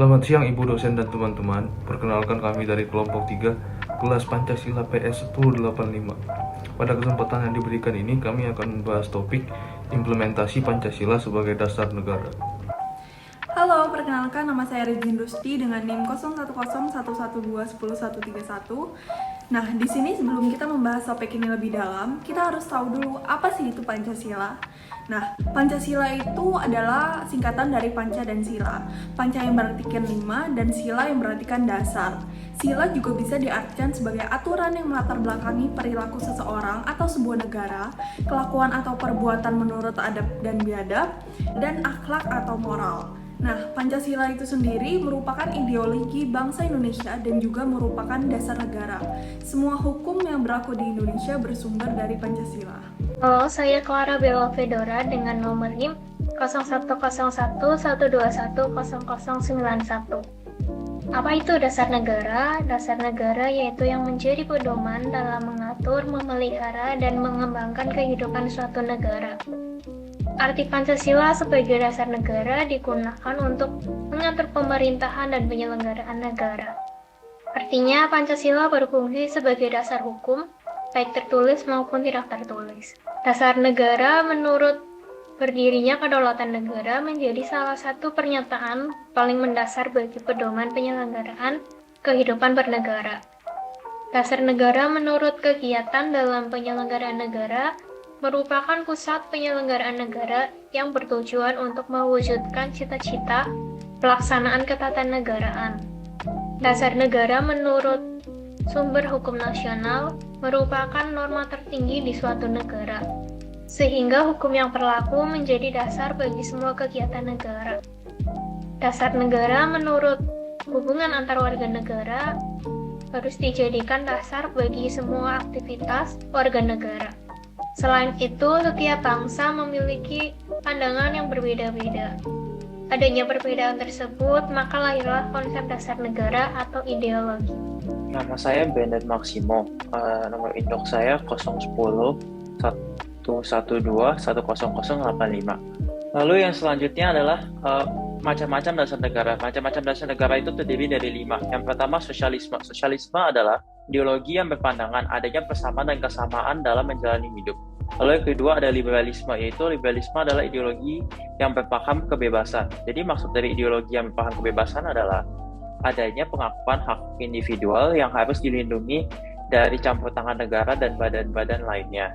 Selamat siang Ibu dosen dan teman-teman. Perkenalkan kami dari kelompok 3 kelas Pancasila PS 1085. Pada kesempatan yang diberikan ini kami akan membahas topik implementasi Pancasila sebagai dasar negara. Halo, perkenalkan nama saya Rizin Rusti dengan NIM 010112101131. Nah, di sini sebelum kita membahas topik ini lebih dalam, kita harus tahu dulu apa sih itu Pancasila. Nah, Pancasila itu adalah singkatan dari Panca dan Sila. Panca yang berartikan 5 dan Sila yang berartikan dasar. Sila juga bisa diartikan sebagai aturan yang melatar belakangi perilaku seseorang atau sebuah negara, kelakuan atau perbuatan menurut adab dan biadab, dan akhlak atau moral. Nah, Pancasila itu sendiri merupakan ideologi bangsa Indonesia dan juga merupakan dasar negara. Semua hukum yang berlaku di Indonesia bersumber dari Pancasila. Halo, saya Clara Bella Fedora dengan nomor NIM 010112100091. Apa itu dasar negara? Dasar negara yaitu yang menjadi pedoman dalam mengatur, memelihara, dan mengembangkan kehidupan suatu negara. Arti Pancasila sebagai dasar negara digunakan untuk mengatur pemerintahan dan penyelenggaraan negara. Artinya, Pancasila berfungsi sebagai dasar hukum, baik tertulis maupun tidak tertulis. Dasar negara menurut berdirinya kedaulatan negara menjadi salah satu pernyataan paling mendasar bagi pedoman penyelenggaraan kehidupan bernegara. Dasar negara menurut kegiatan dalam penyelenggaraan negara merupakan pusat penyelenggaraan negara yang bertujuan untuk mewujudkan cita-cita pelaksanaan ketatanegaraan. Dasar negara menurut sumber hukum nasional merupakan norma tertinggi di suatu negara, sehingga hukum yang berlaku menjadi dasar bagi semua kegiatan negara. Dasar negara menurut hubungan antar warga negara harus dijadikan dasar bagi semua aktivitas warga negara. Selain itu, setiap bangsa memiliki pandangan yang berbeda-beda. Adanya perbedaan tersebut, maka lahirlah konsep dasar negara atau ideologi. Nama saya Bennett Maximo, nomor induk saya 010-112-10085. Lalu yang selanjutnya adalah macam-macam dasar negara. Macam-macam dasar negara itu terdiri dari 5. Yang pertama, sosialisme. Sosialisme adalah ideologi yang berpandangan adanya persamaan dan kesamaan dalam menjalani hidup. Lalu yang kedua ada liberalisme, yaitu liberalisme adalah ideologi yang berpaham kebebasan. Jadi maksud dari ideologi yang berpaham kebebasan adalah adanya pengakuan hak individual yang harus dilindungi dari campur tangan negara dan badan-badan lainnya.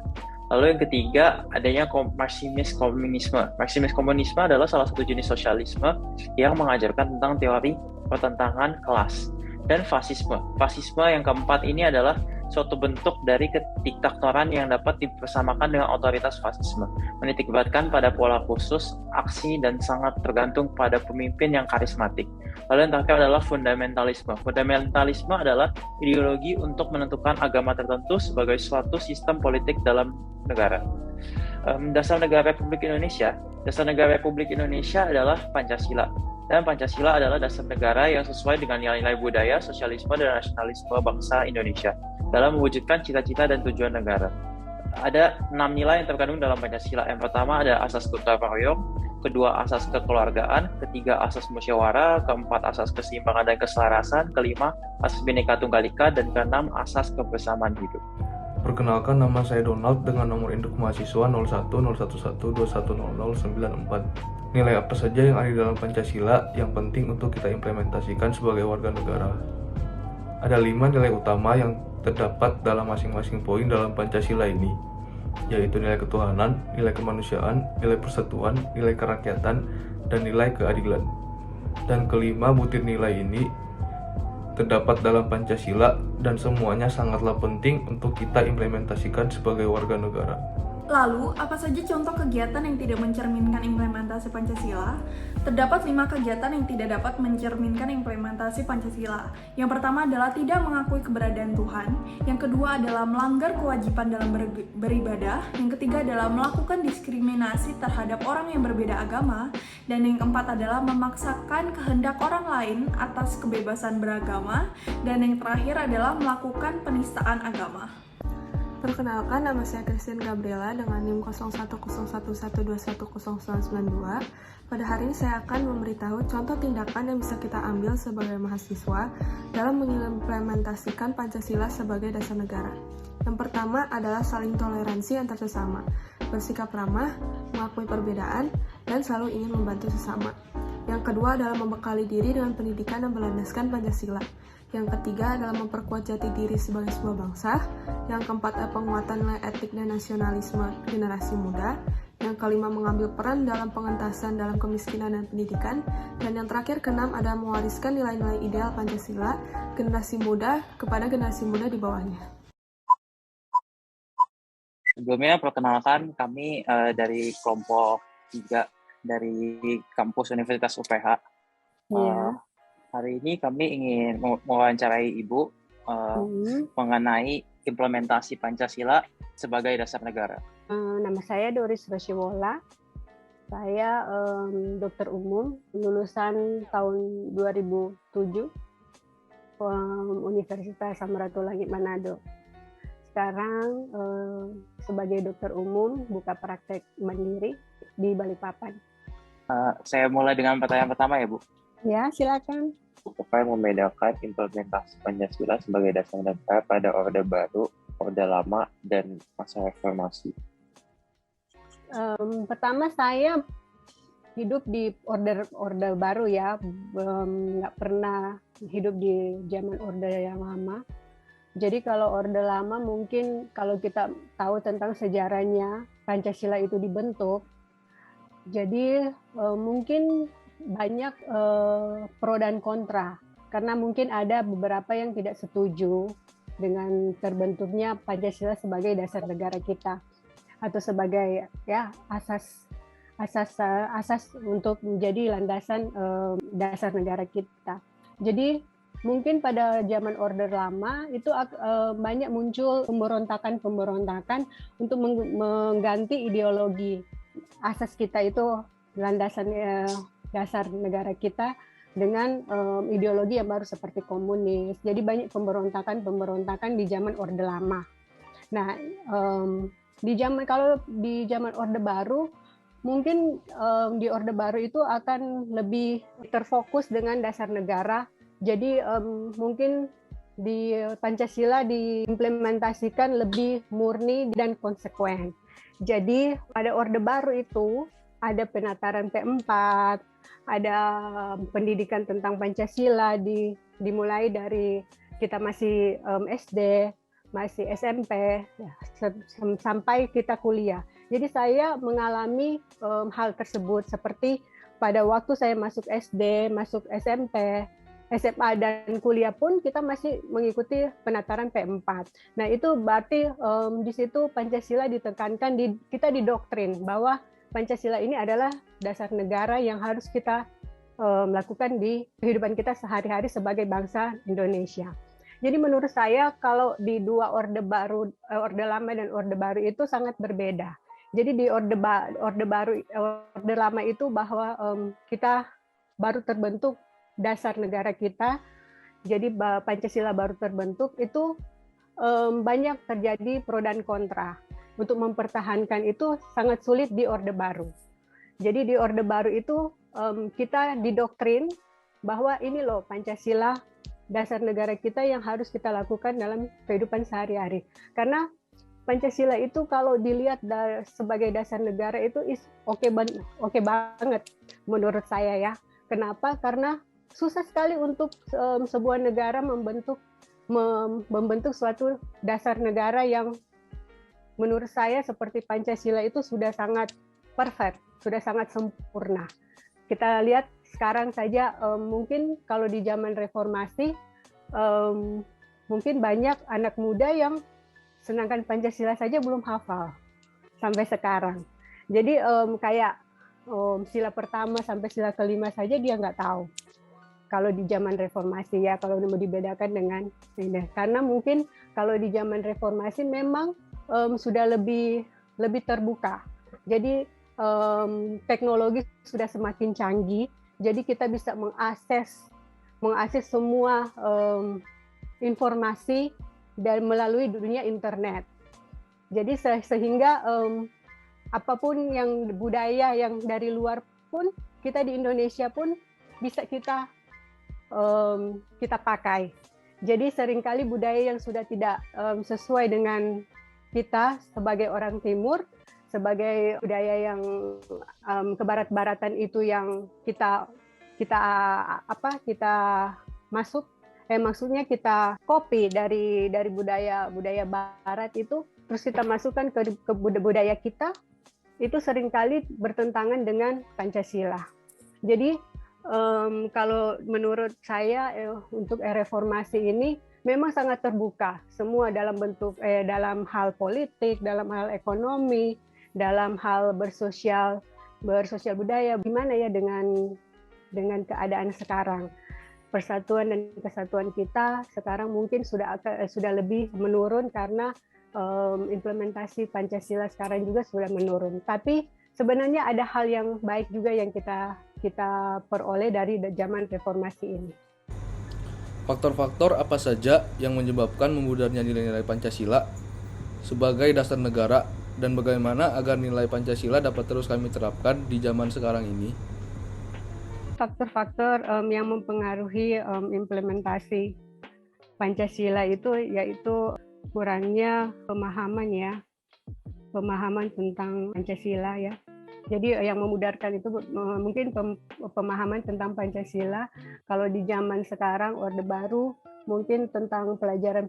Lalu yang ketiga, adanya marxisme komunisme. Marxisme komunisme adalah salah satu jenis sosialisme yang mengajarkan tentang teori pertentangan kelas. Dan fasisme. Fasisme yang keempat ini adalah suatu bentuk dari kediktatoran yang dapat dipersamakan dengan otoritas fasisme, menitikberatkan pada pola khusus, aksi, dan sangat tergantung pada pemimpin yang karismatik. Lalu yang terakhir adalah fundamentalisme. Fundamentalisme adalah ideologi untuk menentukan agama tertentu sebagai suatu sistem politik dalam negara. Dasar negara Republik Indonesia. Dasar negara Republik Indonesia adalah Pancasila. Dan Pancasila adalah dasar negara yang sesuai dengan nilai-nilai budaya, sosialisme, dan nasionalisme bangsa Indonesia dalam mewujudkan cita-cita dan tujuan negara. Ada 6 nilai yang terkandung dalam Pancasila. Yang pertama ada asas gotong royong, kedua asas kekeluargaan, ketiga asas musyawarah, keempat asas keseimbangan dan keselarasan, kelima asas Bhinneka Tunggal Ika, dan keenam asas kebersamaan hidup. Perkenalkan, nama saya Donald dengan nomor induk mahasiswa 010112100094. Nilai apa saja yang ada di dalam Pancasila yang penting untuk kita implementasikan sebagai warga negara? Ada 5 nilai utama yang terdapat dalam masing-masing poin dalam Pancasila ini, yaitu nilai ketuhanan, nilai kemanusiaan, nilai persatuan, nilai kerakyatan, dan nilai keadilan. Dan kelima butir nilai ini terdapat dalam Pancasila dan semuanya sangatlah penting untuk kita implementasikan sebagai warga negara. Lalu, apa saja contoh kegiatan yang tidak mencerminkan implementasi Pancasila? Terdapat 5 kegiatan yang tidak dapat mencerminkan implementasi Pancasila. Yang pertama adalah tidak mengakui keberadaan Tuhan. Yang kedua adalah melanggar kewajiban dalam beribadah. Yang ketiga adalah melakukan diskriminasi terhadap orang yang berbeda agama. Dan yang keempat adalah memaksakan kehendak orang lain atas kebebasan beragama. Dan yang terakhir adalah melakukan penistaan agama. Perkenalkan, nama saya Christian Gabriela dengan NIM 0111210992. Pada hari ini saya akan memberitahu contoh tindakan yang bisa kita ambil sebagai mahasiswa dalam mengimplementasikan Pancasila sebagai dasar negara. Yang pertama adalah saling toleransi antar sesama, bersikap ramah, mengakui perbedaan, dan selalu ingin membantu sesama. Yang kedua adalah membekali diri dengan pendidikan yang berlandaskan Pancasila. Yang ketiga adalah memperkuat jati diri sebagai sebuah bangsa. Yang keempat adalah penguatan nilai etik dan nasionalisme generasi muda. Yang kelima mengambil peran dalam pengentasan dalam kemiskinan dan pendidikan. Dan yang terakhir keenam adalah mewariskan nilai-nilai ideal Pancasila generasi muda kepada generasi muda di bawahnya. Sebelumnya perkenalkan kami dari kelompok 3 dari kampus Universitas UPH. Hari ini kami ingin mewawancarai Ibu mengenai implementasi Pancasila sebagai dasar negara. Nama saya Doris Roshiwola. Saya dokter umum, lulusan tahun 2007 Universitas Samratulangi Manado. Sekarang sebagai dokter umum buka praktek mandiri di Balikpapan. Saya mulai dengan pertanyaan pertama ya Bu. Ya, silakan. Apa yang membedakan implementasi Pancasila sebagai dasar negara pada Orde Baru, Orde Lama, dan masa reformasi? Pertama saya hidup di Orde Baru ya, nggak pernah hidup di zaman Orde yang lama. Jadi kalau Orde Lama mungkin kalau kita tahu tentang sejarahnya Pancasila itu dibentuk, jadi mungkin banyak pro dan kontra, karena mungkin ada beberapa yang tidak setuju dengan terbentuknya Pancasila sebagai dasar negara kita atau sebagai ya asas untuk menjadi landasan dasar negara kita. Jadi mungkin pada zaman Orde Lama itu banyak muncul pemberontakan untuk mengganti ideologi asas kita itu landasan dasar negara kita dengan ideologi yang baru seperti komunis. Jadi banyak pemberontakan di zaman Orde Lama. Nah, kalau di zaman Orde Baru, mungkin di Orde Baru itu akan lebih terfokus dengan dasar negara. Jadi mungkin di Pancasila diimplementasikan lebih murni dan konsekuen. Jadi pada Orde Baru itu ada penataran P4, ada pendidikan tentang Pancasila dimulai dari kita masih SD, masih SMP, sampai kita kuliah. Jadi saya mengalami hal tersebut seperti pada waktu saya masuk SD, masuk SMP, SMA dan kuliah pun kita masih mengikuti penataran P4. Nah itu berarti di situ Pancasila ditekankan, kita didoktrin bahwa Pancasila ini adalah dasar negara yang harus kita lakukan di kehidupan kita sehari-hari sebagai bangsa Indonesia. Jadi menurut saya kalau di dua Orde Baru, Orde Lama dan Orde Baru itu sangat berbeda. Jadi di Orde Lama itu bahwa kita baru terbentuk dasar negara kita, jadi Pancasila baru terbentuk, itu banyak terjadi pro dan kontra. Untuk mempertahankan itu sangat sulit di Orde Baru. Jadi di Orde Baru itu kita didoktrin bahwa ini loh Pancasila dasar negara kita yang harus kita lakukan dalam kehidupan sehari-hari. Karena Pancasila itu kalau dilihat sebagai dasar negara itu oke banget menurut saya ya. Kenapa? Karena susah sekali untuk sebuah negara membentuk suatu dasar negara yang menurut saya seperti Pancasila itu sudah sangat perfect, sudah sangat sempurna. Kita lihat sekarang saja mungkin kalau di zaman reformasi mungkin banyak anak muda yang sedangkan Pancasila saja belum hafal sampai sekarang. Jadi kayak sila pertama sampai sila kelima saja dia nggak tahu. Kalau di zaman reformasi ya, kalau mau dibedakan dengan ini, karena mungkin kalau di zaman reformasi memang sudah lebih terbuka. Jadi teknologi sudah semakin canggih. Jadi kita bisa mengakses semua informasi dan melalui dunia internet. Jadi sehingga apapun yang budaya yang dari luar pun, kita di Indonesia pun bisa kita pakai. Jadi seringkali budaya yang sudah tidak sesuai dengan kita sebagai orang Timur, sebagai budaya yang kebarat-baratan itu yang kita maksudnya kita copy dari budaya Barat itu, terus kita masukkan ke budaya kita, itu seringkali bertentangan dengan Pancasila. Jadi kalau menurut saya untuk reformasi ini memang sangat terbuka, semua dalam bentuk dalam hal politik, dalam hal ekonomi, dalam hal bersosial budaya. Gimana ya dengan keadaan sekarang? Persatuan dan kesatuan kita sekarang mungkin sudah lebih menurun karena implementasi Pancasila sekarang juga sudah menurun. Tapi sebenarnya ada hal yang baik juga yang kita peroleh dari zaman reformasi ini. Faktor-faktor apa saja yang menyebabkan memudarnya nilai-nilai Pancasila sebagai dasar negara, dan bagaimana agar nilai Pancasila dapat terus kami terapkan di zaman sekarang ini? Faktor-faktor yang mempengaruhi implementasi Pancasila itu yaitu kurangnya pemahaman tentang Pancasila ya. Jadi yang memudarkan itu mungkin pemahaman tentang Pancasila. Kalau di zaman sekarang Orde Baru mungkin tentang pelajaran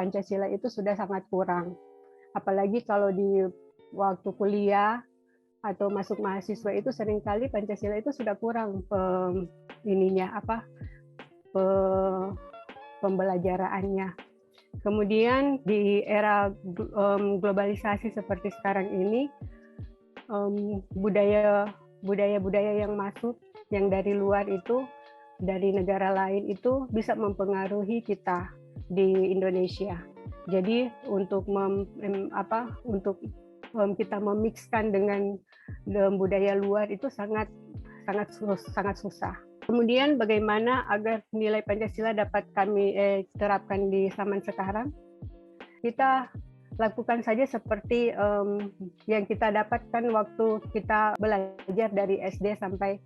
Pancasila itu sudah sangat kurang. Apalagi kalau di waktu kuliah atau masuk mahasiswa itu seringkali Pancasila itu sudah kurang pembelajaraannya. Kemudian di era globalisasi seperti sekarang ini, budaya yang masuk yang dari luar itu, dari negara lain itu bisa mempengaruhi kita di Indonesia. Jadi untuk kita memixkan dengan budaya luar itu sangat susah. Kemudian bagaimana agar nilai Pancasila dapat kami terapkan di zaman sekarang? Kita lakukan saja seperti yang kita dapatkan waktu kita belajar dari SD sampai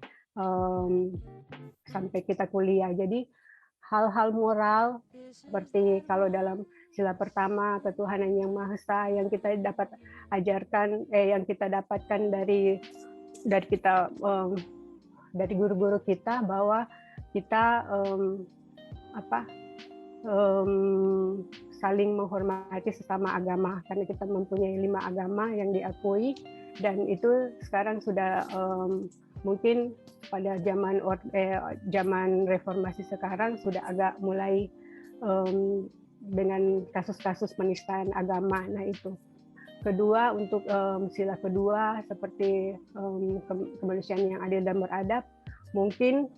kita kuliah. Jadi hal-hal moral seperti kalau dalam sila pertama ketuhanan yang Maha Esa yang kita dapat ajarkan, yang kita dapatkan dari guru-guru kita, bahwa kita saling menghormati sesama agama karena kita mempunyai 5 agama yang diakui, dan itu sekarang sudah mungkin pada zaman reformasi sekarang sudah agak mulai dengan kasus-kasus penistaan agama. Nah itu. Kedua, untuk sila kedua seperti kemanusiaan yang adil dan beradab, mungkin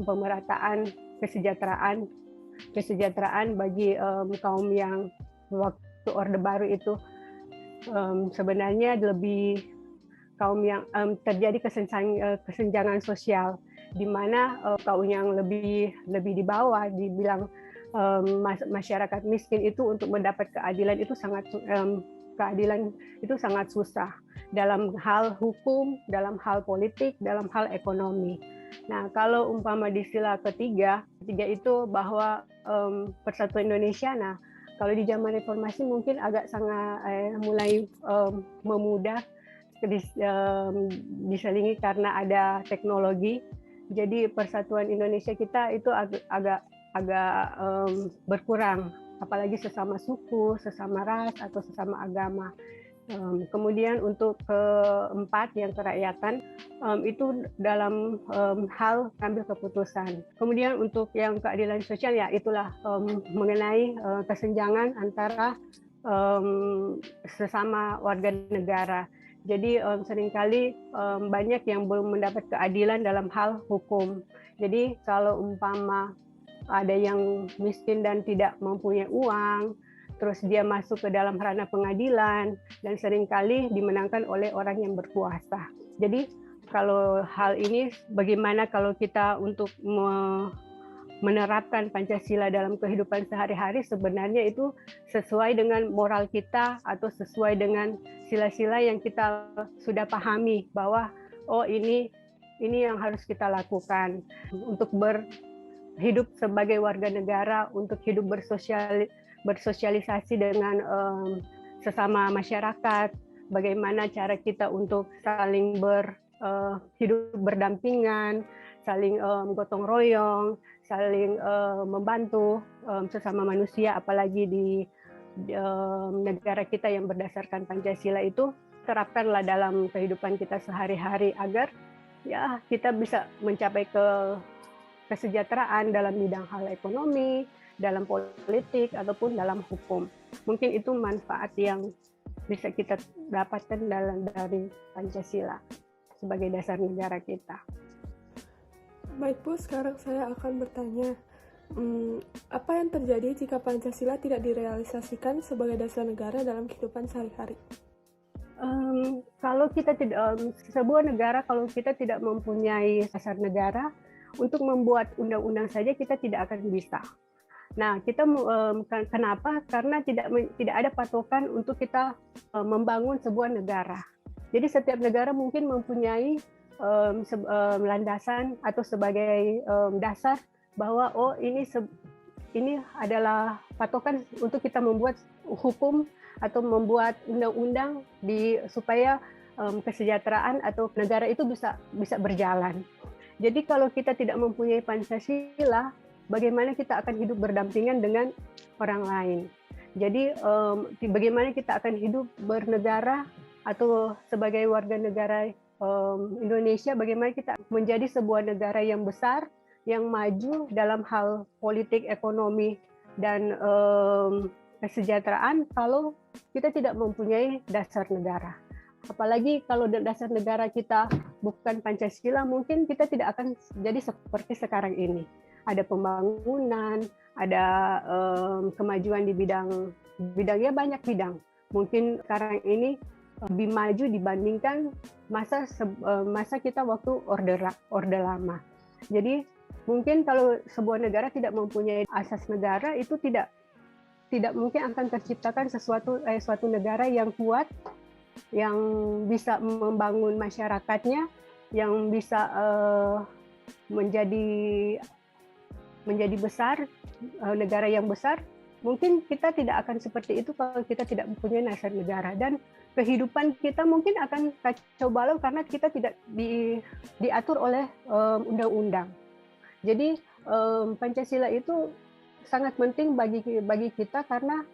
pemerataan kesejahteraan bagi kaum yang waktu Orde Baru itu sebenarnya lebih kaum yang terjadi kesenjangan sosial, di mana kaum yang lebih di bawah dibilang masyarakat miskin itu untuk mendapat keadilan itu sangat susah dalam hal hukum, dalam hal politik, dalam hal ekonomi. Nah, kalau umpama di sila ketiga itu bahwa persatuan Indonesia. Nah, kalau di zaman reformasi mungkin agak sangat mulai memudah diselingi karena ada teknologi. Jadi persatuan Indonesia kita itu agak berkurang, apalagi sesama suku, sesama ras atau sesama agama. Kemudian untuk keempat yang kerakyatan itu dalam hal ambil keputusan. Kemudian untuk yang keadilan sosial ya itulah mengenai kesenjangan antara sesama warga negara. Jadi seringkali banyak yang belum mendapat keadilan dalam hal hukum. Jadi kalau umpama ada yang miskin dan tidak mempunyai uang, terus dia masuk ke dalam ranah pengadilan dan seringkali dimenangkan oleh orang yang berkuasa. Jadi kalau hal ini bagaimana kalau kita untuk menerapkan Pancasila dalam kehidupan sehari-hari sebenarnya itu sesuai dengan moral kita atau sesuai dengan sila-sila yang kita sudah pahami bahwa oh ini yang harus kita lakukan untuk berhidup sebagai warga negara, untuk hidup bersosialisasi dengan sesama masyarakat, bagaimana cara kita untuk saling hidup berdampingan, saling gotong royong, saling membantu sesama manusia, apalagi di negara kita yang berdasarkan Pancasila itu, terapkanlah dalam kehidupan kita sehari-hari agar ya kita bisa mencapai kesejahteraan dalam bidang hal ekonomi, dalam politik ataupun dalam hukum. Mungkin itu manfaat yang bisa kita dapatkan dari Pancasila sebagai dasar negara kita. Baik Bu, sekarang saya akan bertanya, apa yang terjadi jika Pancasila tidak direalisasikan sebagai dasar negara dalam kehidupan sehari-hari? Kalau kita sebuah negara kalau kita tidak mempunyai dasar negara, untuk membuat undang-undang saja kita tidak akan bisa. Nah, kita kenapa? Karena tidak ada patokan untuk kita membangun sebuah negara. Jadi setiap negara mungkin mempunyai landasan atau sebagai dasar bahwa oh ini adalah patokan untuk kita membuat hukum atau membuat undang-undang supaya kesejahteraan atau negara itu bisa berjalan. Jadi kalau kita tidak mempunyai Pancasila, bagaimana kita akan hidup berdampingan dengan orang lain? Jadi bagaimana kita akan hidup bernegara atau sebagai warga negara Indonesia, bagaimana kita menjadi sebuah negara yang besar, yang maju dalam hal politik, ekonomi, dan kesejahteraan kalau kita tidak mempunyai dasar negara. Apalagi kalau dasar negara kita bukan Pancasila, mungkin kita tidak akan jadi seperti sekarang ini. Ada pembangunan, ada kemajuan di bidangnya banyak bidang. Mungkin sekarang ini lebih maju dibandingkan masa kita waktu orde lama. Jadi mungkin kalau sebuah negara tidak mempunyai asas negara itu tidak mungkin akan terciptakan suatu negara yang kuat, yang bisa membangun masyarakatnya, yang bisa menjadi besar, negara yang besar. Mungkin kita tidak akan seperti itu kalau kita tidak mempunyai dasar negara, dan kehidupan kita mungkin akan kacau balau karena kita tidak diatur oleh undang-undang. Jadi Pancasila itu sangat penting bagi kita karena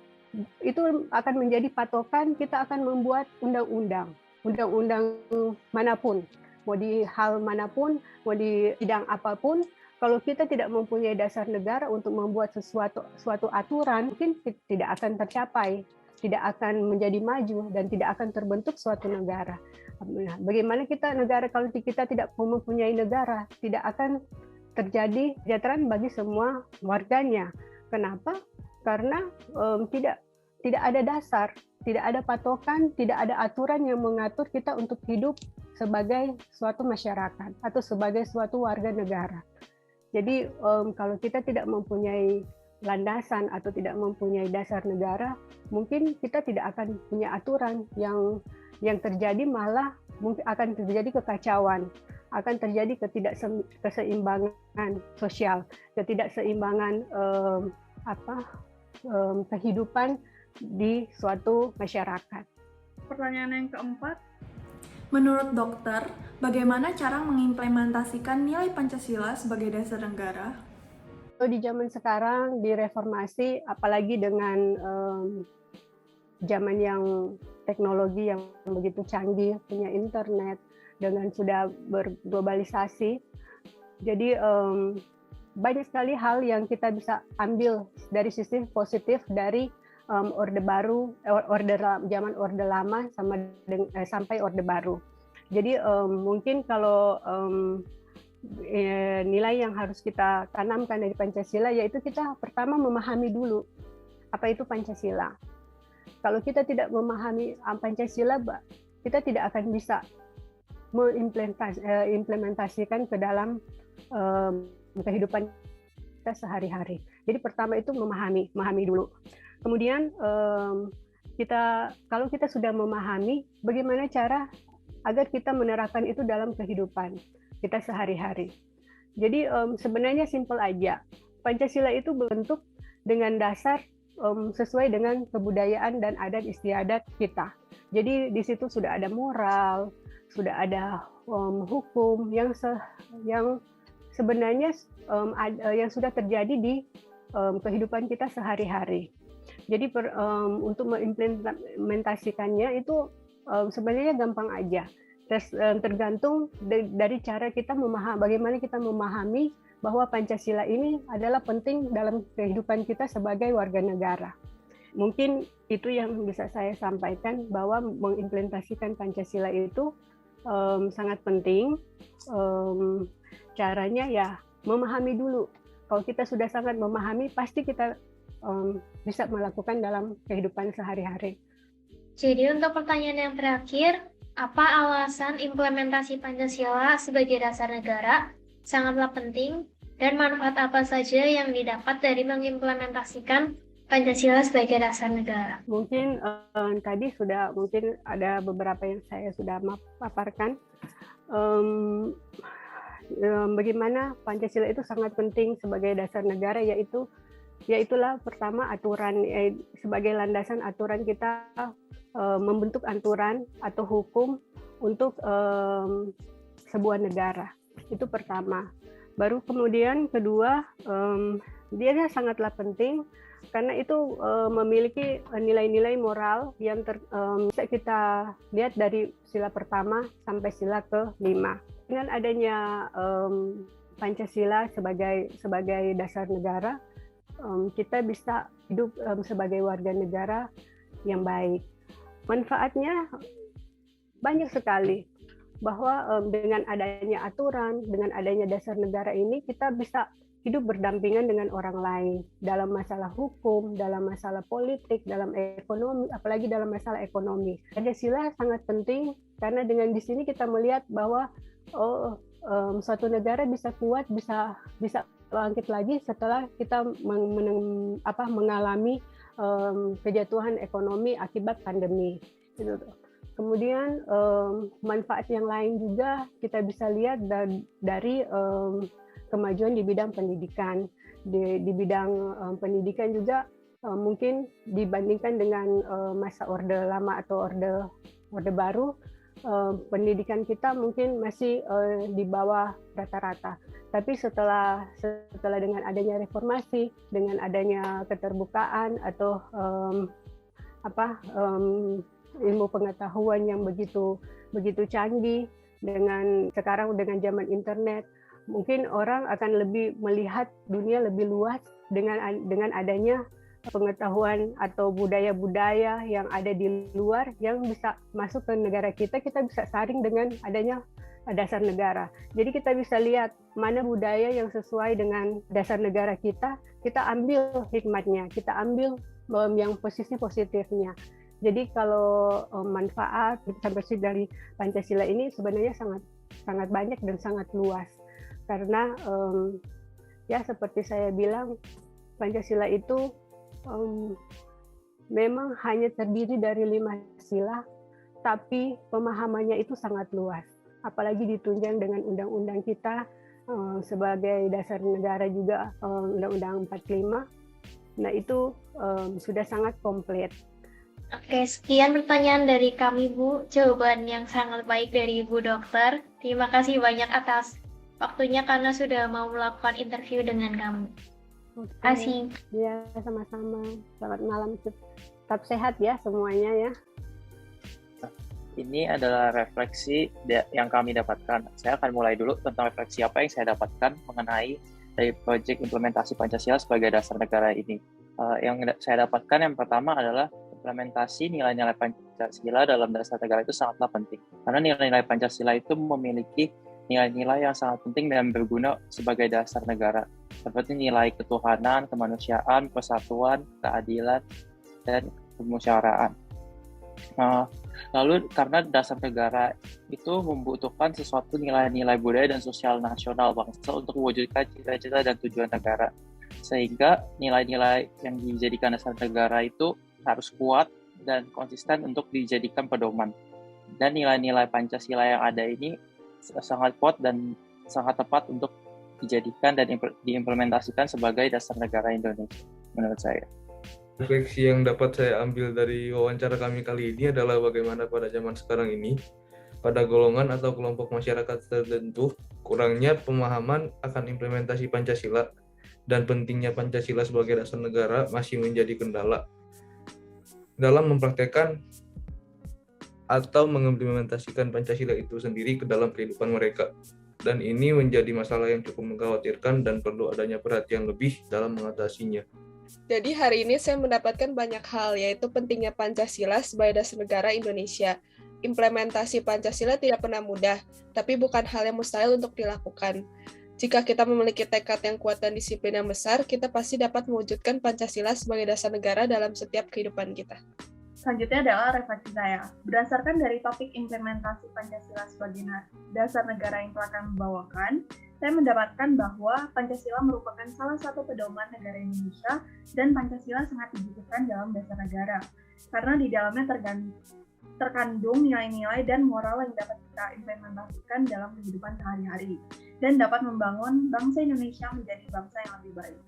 itu akan menjadi patokan kita akan membuat undang-undang manapun, mau di hal manapun, mau di bidang apapun. Kalau kita tidak mempunyai dasar negara untuk membuat suatu aturan, mungkin tidak akan tercapai, tidak akan menjadi maju, dan tidak akan terbentuk suatu negara. Nah, bagaimana negara kalau kita tidak mempunyai negara, tidak akan terjadi kesejahteraan bagi semua warganya. Kenapa? Karena tidak ada dasar, tidak ada patokan, tidak ada aturan yang mengatur kita untuk hidup sebagai suatu masyarakat atau sebagai suatu warga negara. Jadi kalau kita tidak mempunyai landasan atau tidak mempunyai dasar negara, mungkin kita tidak akan punya aturan yang terjadi, malah mungkin akan terjadi kekacauan, akan terjadi ketidakseimbangan sosial, ketidakseimbangan kehidupan di suatu masyarakat. Pertanyaan yang keempat, menurut dokter, bagaimana cara mengimplementasikan nilai Pancasila sebagai dasar negara? Di zaman sekarang, di reformasi, apalagi dengan zaman yang teknologi yang begitu canggih, punya internet, dengan sudah berglobalisasi, jadi banyak sekali hal yang kita bisa ambil dari sisi positif dari orde baru, zaman orde lama sampai orde baru. Jadi mungkin kalau nilai yang harus kita tanamkan dari Pancasila, yaitu kita pertama memahami dulu apa itu Pancasila. Kalau kita tidak memahami Pancasila, kita tidak akan bisa mengimplementasikan ke dalam kehidupan kita sehari-hari. Jadi pertama itu memahami dulu. Kemudian kalau kita sudah memahami, bagaimana cara agar kita menerapkan itu dalam kehidupan kita sehari-hari. Jadi sebenarnya simpel aja. Pancasila itu bentuk dengan dasar sesuai dengan kebudayaan dan adat istiadat kita. Jadi di situ sudah ada moral, sudah ada hukum yang sebenarnya yang sudah terjadi di kehidupan kita sehari-hari. Jadi untuk mengimplementasikannya itu sebenarnya gampang aja. Tergantung dari cara kita bagaimana kita memahami bahwa Pancasila ini adalah penting dalam kehidupan kita sebagai warga negara. Mungkin itu yang bisa saya sampaikan, bahwa mengimplementasikan Pancasila itu sangat penting. Caranya ya memahami dulu. Kalau kita sudah sangat memahami, pasti kita bisa melakukan dalam kehidupan sehari-hari. Jadi untuk pertanyaan yang terakhir, apa alasan implementasi Pancasila sebagai dasar negara sangatlah penting, dan manfaat apa saja yang didapat dari mengimplementasikan Pancasila sebagai dasar negara? Mungkin tadi mungkin ada beberapa yang saya sudah paparkan. Bagaimana Pancasila itu sangat penting sebagai dasar negara, yaitulah pertama aturan, sebagai landasan aturan kita membentuk aturan atau hukum untuk sebuah negara. Itu pertama. Baru kemudian kedua, dia sangatlah penting karena itu memiliki nilai-nilai moral yang bisa kita lihat dari sila pertama sampai sila ke-5. Dengan adanya Pancasila sebagai dasar negara, kita bisa hidup sebagai warga negara yang baik. Manfaatnya banyak sekali, bahwa dengan adanya aturan, dengan adanya dasar negara ini, kita bisa hidup berdampingan dengan orang lain dalam masalah hukum, dalam masalah politik, dalam ekonomi, apalagi dalam masalah ekonomi. Pancasila sangat penting karena dengan di sini kita melihat bahwa suatu negara bisa kuat, bisa bangkit lagi setelah kita mengalami kejatuhan ekonomi akibat pandemi. Kemudian manfaat yang lain juga kita bisa lihat dari kemajuan di bidang pendidikan. Di bidang pendidikan juga mungkin dibandingkan dengan masa Orde Lama atau Orde Baru, pendidikan kita mungkin masih di bawah rata-rata. Tapi setelah dengan adanya reformasi, dengan adanya keterbukaan atau ilmu pengetahuan yang begitu canggih, sekarang dengan zaman internet, mungkin orang akan lebih melihat dunia lebih luas dengan adanya pengetahuan atau budaya-budaya yang ada di luar yang bisa masuk ke negara kita bisa saring dengan adanya dasar negara. Jadi kita bisa lihat mana budaya yang sesuai dengan dasar negara kita ambil hikmatnya, kita ambil yang positifnya. Jadi kalau manfaat sampai dari Pancasila ini sebenarnya sangat banyak dan sangat luas. Karena ya seperti saya bilang, Pancasila itu memang hanya terdiri dari 5 sila, tapi pemahamannya itu sangat luas. Apalagi ditunjang dengan undang-undang kita sebagai dasar negara juga, Undang-Undang 45. Nah itu sudah sangat komplit. Oke, sekian pertanyaan dari kami, Bu. Jawaban yang sangat baik dari Ibu Dokter. Terima kasih banyak atas waktunya karena sudah mau melakukan interview dengan kami. Terima kasih. Ya, sama-sama. Selamat malam. Tetap sehat ya semuanya ya. Ini adalah refleksi yang kami dapatkan. Saya akan mulai dulu tentang refleksi apa yang saya dapatkan mengenai dari proyek implementasi Pancasila sebagai dasar negara ini. Yang saya dapatkan yang pertama adalah implementasi nilai-nilai Pancasila dalam dasar negara itu sangatlah penting. Karena nilai-nilai Pancasila itu memiliki nilai-nilai yang sangat penting dan berguna sebagai dasar negara. Seperti nilai ketuhanan, kemanusiaan, persatuan, keadilan, dan kemusyawaraan. Lalu karena dasar negara itu membutuhkan sesuatu nilai-nilai budaya dan sosial nasional bangsa untuk mewujudkan cita-cita dan tujuan negara. sehingga nilai-nilai yang dijadikan dasar negara itu harus kuat dan konsisten untuk dijadikan pedoman. Dan nilai-nilai Pancasila yang ada ini sangat kuat dan sangat tepat untuk dijadikan dan diimplementasikan sebagai dasar negara Indonesia, menurut saya. Refleksi yang dapat saya ambil dari wawancara kami kali ini adalah bagaimana pada zaman sekarang ini, pada golongan atau kelompok masyarakat tertentu, kurangnya pemahaman akan implementasi Pancasila dan pentingnya Pancasila sebagai dasar negara masih menjadi kendala dalam mempraktekkan atau mengimplementasikan Pancasila itu sendiri ke dalam kehidupan mereka. Dan ini menjadi masalah yang cukup mengkhawatirkan dan perlu adanya perhatian lebih dalam mengatasinya. Jadi hari ini saya mendapatkan banyak hal, yaitu pentingnya Pancasila sebagai dasar negara Indonesia. Implementasi Pancasila tidak pernah mudah, tapi bukan hal yang mustahil untuk dilakukan. Jika kita memiliki tekad yang kuat dan disiplin yang besar, kita pasti dapat mewujudkan Pancasila sebagai dasar negara dalam setiap kehidupan kita. Selanjutnya adalah refleksi saya. Berdasarkan dari topik implementasi Pancasila sebagai dasar negara yang telah kami bawakan, saya mendapatkan bahwa Pancasila merupakan salah satu pedoman negara Indonesia dan Pancasila sangat dibutuhkan dalam dasar negara, karena di dalamnya terkandung nilai-nilai dan moral yang dapat kita implementasikan dalam kehidupan sehari-hari dan dapat membangun bangsa Indonesia menjadi bangsa yang lebih baik.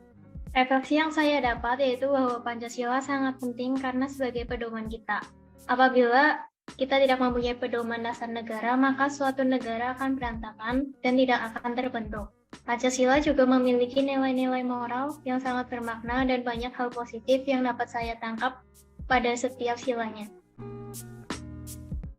Refleksi yang saya dapat yaitu bahwa Pancasila sangat penting karena sebagai pedoman kita. Apabila kita tidak mempunyai pedoman dasar negara, maka suatu negara akan berantakan dan tidak akan terbentuk. Pancasila juga memiliki nilai-nilai moral yang sangat bermakna dan banyak hal positif yang dapat saya tangkap pada setiap silanya.